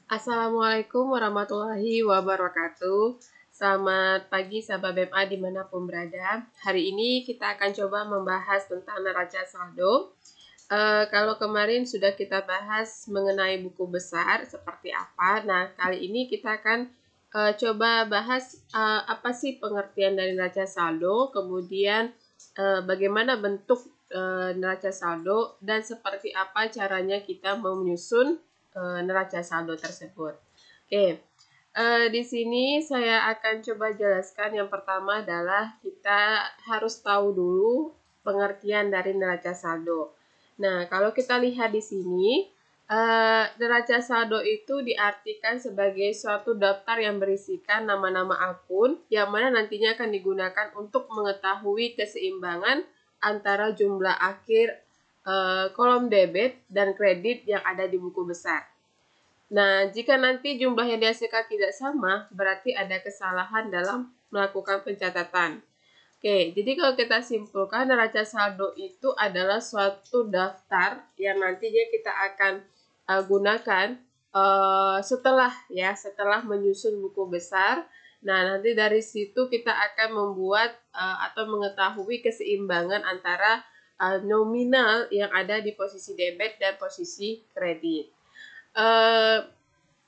Assalamualaikum warahmatullahi wabarakatuh. Selamat pagi sahabat BMA dimanapun berada. Hari ini kita akan coba membahas tentang neraca saldo. Kalau kemarin sudah kita bahas mengenai buku besar seperti apa. Nah, kali ini kita akan coba bahas apa sih pengertian dari neraca saldo, kemudian bagaimana bentuk neraca saldo, dan seperti apa caranya kita menyusun neraca saldo tersebut. Oke, di sini saya akan coba jelaskan. Yang pertama adalah kita harus tahu dulu pengertian dari neraca saldo. Nah, kalau kita lihat di sini, neraca saldo itu diartikan sebagai suatu daftar yang berisikan nama-nama akun yang mana nantinya akan digunakan untuk mengetahui keseimbangan antara jumlah akhir kolom debit dan kredit yang ada di buku besar. Nah, jika nanti jumlah yang dihasilkan tidak sama, berarti ada kesalahan dalam melakukan pencatatan. Oke, jadi kalau kita simpulkan, neraca saldo itu adalah suatu daftar yang nantinya kita akan gunakan setelah menyusun buku besar. Nah, nanti dari situ kita akan membuat atau mengetahui keseimbangan antara nominal yang ada di posisi debit dan posisi kredit.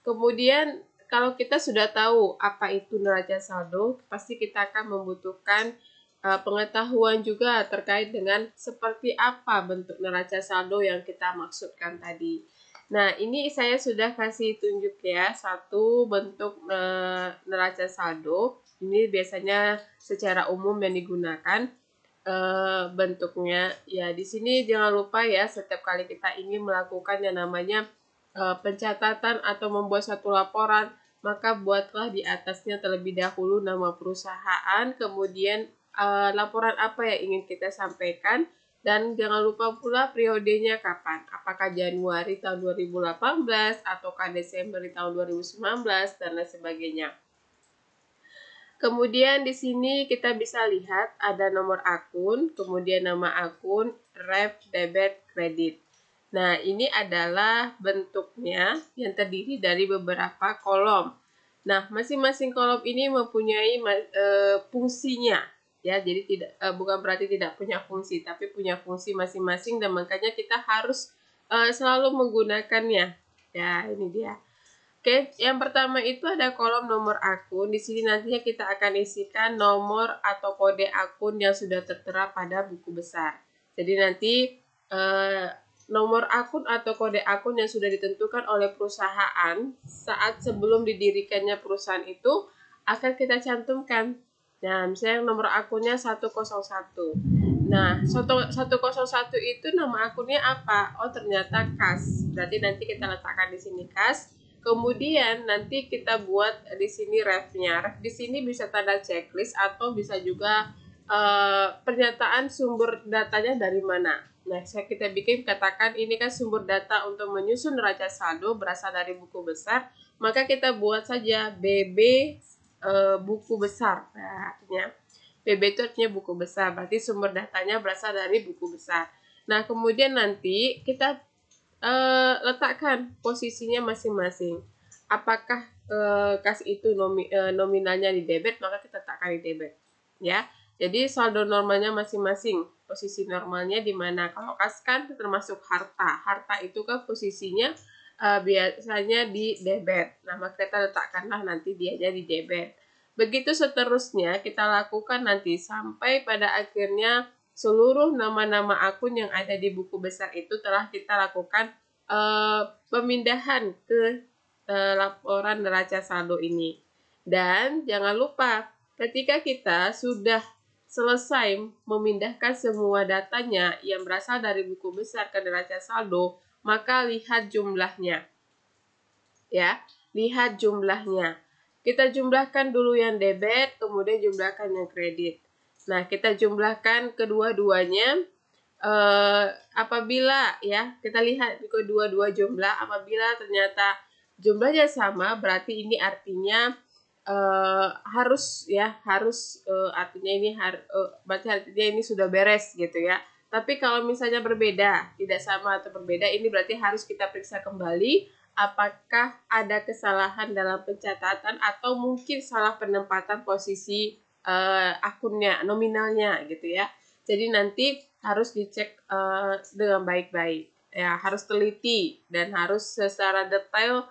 Kemudian kalau kita sudah tahu apa itu neraca saldo, pasti kita akan membutuhkan pengetahuan juga terkait dengan seperti apa bentuk neraca saldo yang kita maksudkan tadi. Nah, ini saya sudah kasih tunjuk ya satu bentuk neraca saldo. Ini biasanya secara umum yang digunakan bentuknya. Ya, di sini jangan lupa ya, setiap kali kita ingin melakukan yang namanya pencatatan atau membuat satu laporan, maka buatlah di atasnya terlebih dahulu nama perusahaan, kemudian laporan apa yang ingin kita sampaikan, dan jangan lupa pula periodenya kapan, apakah Januari tahun 2018 ataukah Desember tahun 2019 dan lain sebagainya. Kemudian di sini kita bisa lihat ada nomor akun, kemudian nama akun, ref, debit, kredit. Nah, ini adalah bentuknya yang terdiri dari beberapa kolom. Nah, masing-masing kolom ini mempunyai fungsinya, ya. Jadi bukan berarti tidak punya fungsi, tapi punya fungsi masing-masing dan makanya kita harus selalu menggunakannya. Ya, ini dia. Oke, yang pertama itu ada kolom nomor akun. Di sini nantinya kita akan isikan nomor atau kode akun yang sudah tertera pada buku besar. Jadi nanti nomor akun atau kode akun yang sudah ditentukan oleh perusahaan saat sebelum didirikannya perusahaan itu akan kita cantumkan. Nah, misalnya nomor akunnya 101. Nah, 101 itu nama akunnya apa? Oh, ternyata kas. Berarti nanti kita letakkan di sini kas. Kemudian nanti kita buat di sini refnya. Ref di sini bisa tanda checklist atau bisa juga pernyataan sumber datanya dari mana. Nah, kita bikin katakan ini kan sumber data untuk menyusun neraca saldo berasal dari buku besar, maka kita buat saja BB buku besar. Nah, artinya BB itu artinya buku besar, berarti sumber datanya berasal dari buku besar. Nah, kemudian nanti kita letakkan posisinya masing-masing. Apakah kas itu nominalnya di debit, maka kita letakkan di debit, ya. Jadi saldo normalnya masing-masing. Posisi normalnya di mana? Kalau kas kan termasuk harta. Harta itu kan posisinya biasanya di debit. Nah, maka kita letakkanlah nanti dianya di debit. Begitu seterusnya kita lakukan nanti sampai pada akhirnya seluruh nama-nama akun yang ada di buku besar itu telah kita lakukan pemindahan ke laporan neraca saldo ini. Dan jangan lupa ketika kita sudah selesai memindahkan semua datanya yang berasal dari buku besar ke neraca saldo, maka lihat jumlahnya. Ya, lihat jumlahnya. Kita jumlahkan dulu yang debit, kemudian jumlahkan yang kredit. Nah, kita jumlahkan kedua-duanya. Apabila ya kita lihat kedua-dua jumlah, apabila ternyata jumlahnya sama, berarti ini artinya berarti artinya ini sudah beres gitu ya. Tapi kalau misalnya berbeda, tidak sama atau berbeda, ini berarti harus kita periksa kembali apakah ada kesalahan dalam pencatatan atau mungkin salah penempatan posisi akunnya, nominalnya gitu ya. Jadi nanti harus dicek dengan baik-baik. Ya, harus teliti dan harus secara detail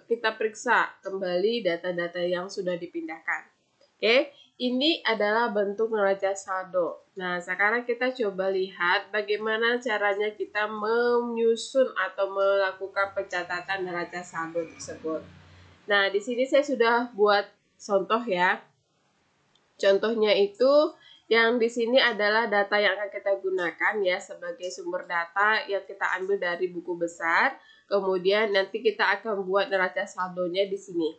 kita periksa kembali data-data yang sudah dipindahkan. Oke, ini adalah bentuk neraca saldo. Nah, sekarang kita coba lihat bagaimana caranya kita menyusun atau melakukan pencatatan neraca saldo tersebut. Nah, di sini saya sudah buat contoh ya. Contohnya itu yang di sini adalah data yang akan kita gunakan ya sebagai sumber data yang kita ambil dari buku besar. Kemudian nanti kita akan buat neraca saldonya di sini.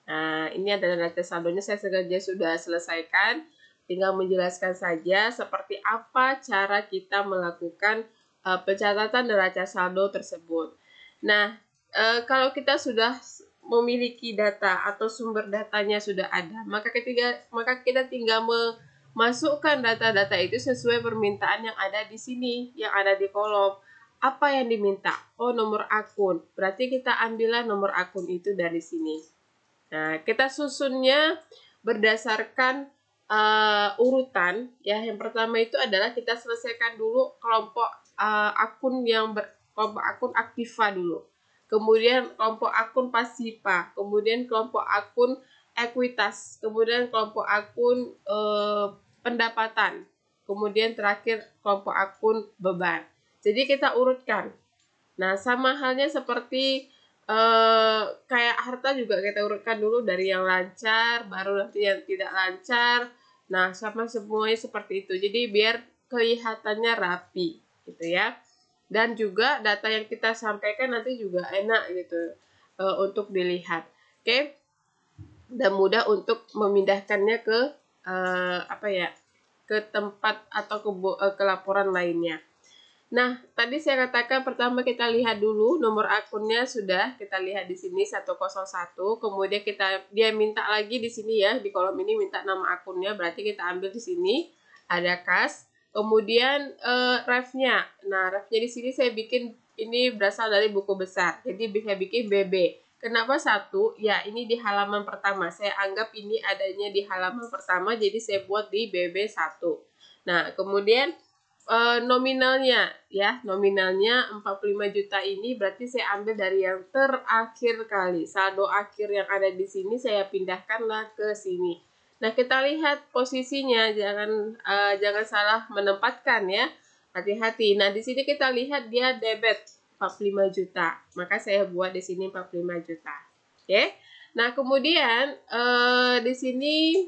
Nah, ini adalah neraca saldonya, saya sengaja sudah selesaikan. Tinggal menjelaskan saja seperti apa cara kita melakukan pencatatan neraca saldo tersebut. Nah, kalau kita sudah memiliki data atau sumber datanya sudah ada, maka kita tinggal memasukkan data-data itu sesuai permintaan yang ada di sini, yang ada di kolom. Apa yang diminta? Oh, nomor akun. Berarti kita ambillah nomor akun itu dari sini. Nah, kita susunnya berdasarkan urutan. Ya, yang pertama itu adalah kita selesaikan dulu kelompok kelompok akun aktiva dulu. Kemudian kelompok akun pasiva, kemudian kelompok akun ekuitas, kemudian kelompok akun pendapatan, kemudian terakhir kelompok akun beban. Jadi kita urutkan. Nah, sama halnya seperti kayak harta juga kita urutkan dulu dari yang lancar, baru nanti yang tidak lancar. Nah, sama semuanya seperti itu. Jadi biar kelihatannya rapi, gitu ya. Dan juga data yang kita sampaikan nanti juga enak gitu untuk dilihat. Oke, dan mudah untuk memindahkannya ke ke tempat atau ke laporan lainnya. Nah, tadi saya katakan pertama kita lihat dulu nomor akunnya sudah kita lihat di sini 101. Kemudian dia minta lagi di sini ya, di kolom ini minta nama akunnya, berarti kita ambil di sini ada kas. Kemudian refnya. Nah, refnya di sini saya bikin ini berasal dari buku besar. Jadi bisa bikin BB. Kenapa 1? Ya, ini di halaman pertama. Saya anggap ini adanya di halaman pertama, jadi saya buat di BB 1. Nah, kemudian nominalnya ya, nominalnya 45 juta ini berarti saya ambil dari yang terakhir kali. Saldo akhir yang ada di sini saya pindahkanlah ke sini. Nah, kita lihat posisinya, jangan salah menempatkan ya. Hati-hati. Nah, di sini kita lihat dia debit 45 juta. Maka saya buat di sini 45 juta. Oke. Nah, kemudian di sini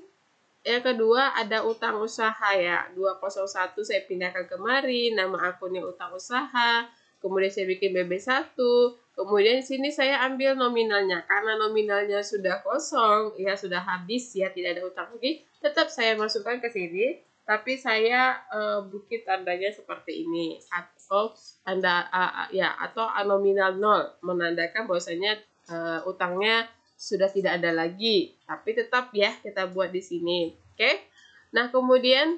yang kedua ada utang usaha ya. 201 saya pindahkan kemari, nama akunnya utang usaha. Kemudian saya bikin BB1. Kemudian di sini saya ambil nominalnya. Karena nominalnya sudah kosong, ya sudah habis ya, tidak ada utang lagi. Tetap saya masukkan ke sini, tapi saya bukit tandanya seperti ini. Atau atau nominal 0 menandakan bahwasanya utangnya sudah tidak ada lagi, tapi tetap ya kita buat di sini. Oke. Nah, kemudian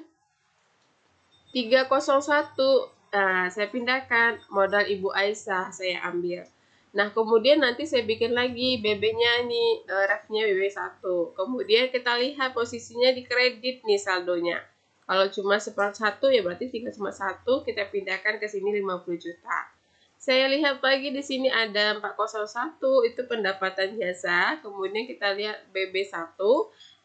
301 saya pindahkan modal Ibu Aisyah saya ambil. Nah, kemudian nanti saya bikin lagi BB-nya ini, refnya BB1. Kemudian kita lihat posisinya di kredit nih saldonya. Kalau cuma 1 ya berarti 3,1 kita pindahkan ke sini 50 juta. Saya lihat lagi di sini ada 401 itu pendapatan jasa. Kemudian kita lihat BB1.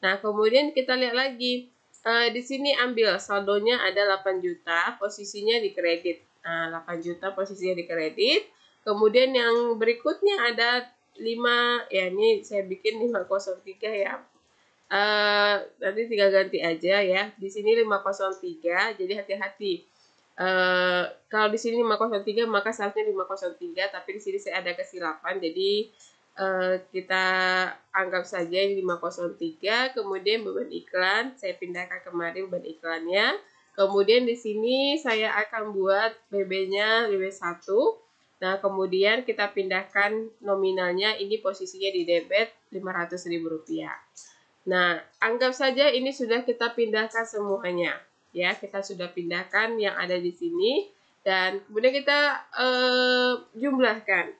Nah, kemudian kita lihat lagi. Di sini ambil saldonya ada 8 juta, posisinya di kredit. Nah, 8 juta posisinya di kredit. Kemudian yang berikutnya ada 5, ya ini saya bikin 503 ya. Nanti tinggal ganti aja ya. Di sini 503, jadi hati-hati. Kalau di sini 503 maka seharusnya 503, tapi di sini saya ada kesilapan, jadi kita anggap saja ini 503. Kemudian beban iklan saya pindahkan kemari beban iklannya. Kemudian di sini saya akan buat BB-nya BB1. Nah, kemudian kita pindahkan nominalnya, ini posisinya di debit Rp500.000. Nah, anggap saja ini sudah kita pindahkan semuanya. Ya, kita sudah pindahkan yang ada di sini dan kemudian kita jumlahkan.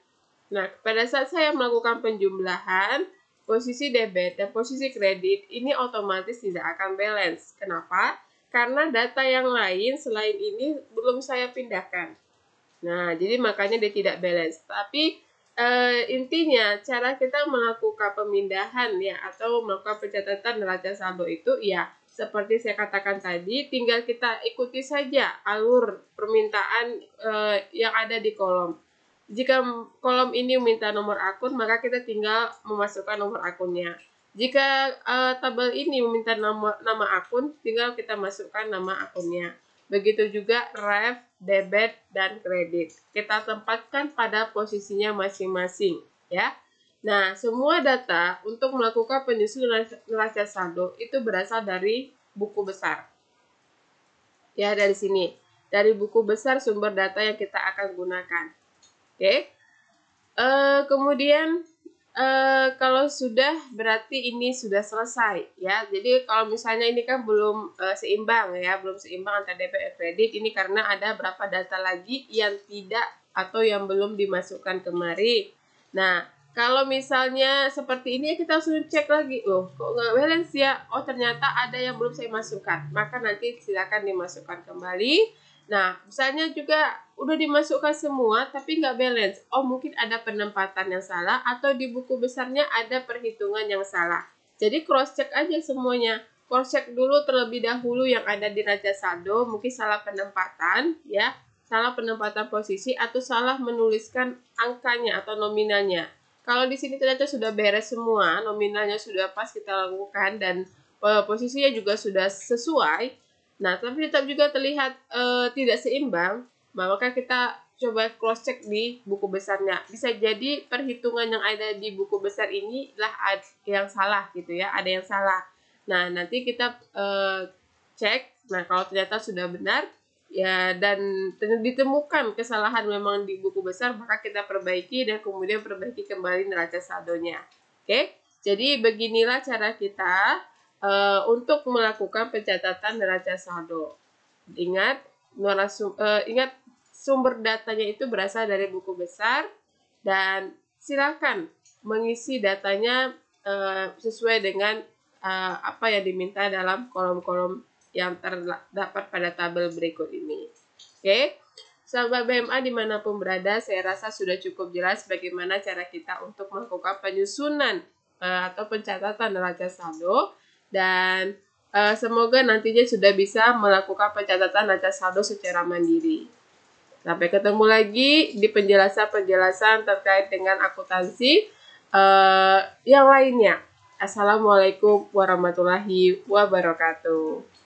Nah, pada saat saya melakukan penjumlahan, posisi debit dan posisi kredit ini otomatis tidak akan balance. Kenapa? Karena data yang lain selain ini belum saya pindahkan. Nah, jadi makanya dia tidak balance. Tapi intinya cara kita melakukan pemindahan ya atau melakukan pencatatan neraca saldo itu ya seperti saya katakan tadi, tinggal kita ikuti saja alur permintaan yang ada di kolom. Jika kolom ini minta nomor akun, maka kita tinggal memasukkan nomor akunnya. Jika tabel ini meminta nama akun, tinggal kita masukkan nama akunnya. Begitu juga ref, debit, dan kredit. Kita tempatkan pada posisinya masing-masing, ya. Nah, semua data untuk melakukan penyusunan neraca saldo itu berasal dari buku besar. Ya, dari sini. Dari buku besar sumber data yang kita akan gunakan. Oke. Kemudian kalau sudah berarti ini sudah selesai ya. Jadi kalau misalnya ini kan belum seimbang ya, belum seimbang antara debit dan kredit ini karena ada berapa data lagi yang tidak atau yang belum dimasukkan kemari. Nah, kalau misalnya seperti ini kita langsung cek lagi, loh kok nggak balance ya? Oh ternyata ada yang belum saya masukkan. Maka nanti silakan dimasukkan kembali. Nah, misalnya juga udah dimasukkan semua tapi nggak balance. Oh, mungkin ada penempatan yang salah atau di buku besarnya ada perhitungan yang salah. Jadi cross-check aja semuanya. Cross-check dulu terlebih dahulu yang ada di neraca saldo, mungkin salah penempatan, ya, salah penempatan posisi atau salah menuliskan angkanya atau nominalnya. Kalau di sini ternyata sudah beres semua, nominalnya sudah pas kita lakukan dan posisinya juga sudah sesuai. Nah, tapi tetap juga terlihat tidak seimbang, maka kita coba cross check di buku besarnya. Bisa jadi perhitungan yang ada di buku besar ini lah yang salah gitu ya, ada yang salah. Nah, nanti kita cek. Nah, kalau ternyata sudah benar ya dan ditemukan kesalahan memang di buku besar, maka kita perbaiki dan kemudian perbaiki kembali neraca saldonya. Oke? Jadi beginilah cara kita untuk melakukan pencatatan neraca saldo. Ingat, ingat sumber datanya itu berasal dari buku besar dan silakan mengisi datanya sesuai dengan apa yang diminta dalam kolom-kolom yang terdapat pada tabel berikut ini. Oke, sahabat BMA dimanapun berada, saya rasa sudah cukup jelas bagaimana cara kita untuk melakukan penyusunan atau pencatatan neraca saldo dan semoga nantinya sudah bisa melakukan pencatatan neraca saldo secara mandiri. Sampai ketemu lagi di penjelasan-penjelasan terkait dengan akuntansi yang lainnya. Assalamualaikum warahmatullahi wabarakatuh.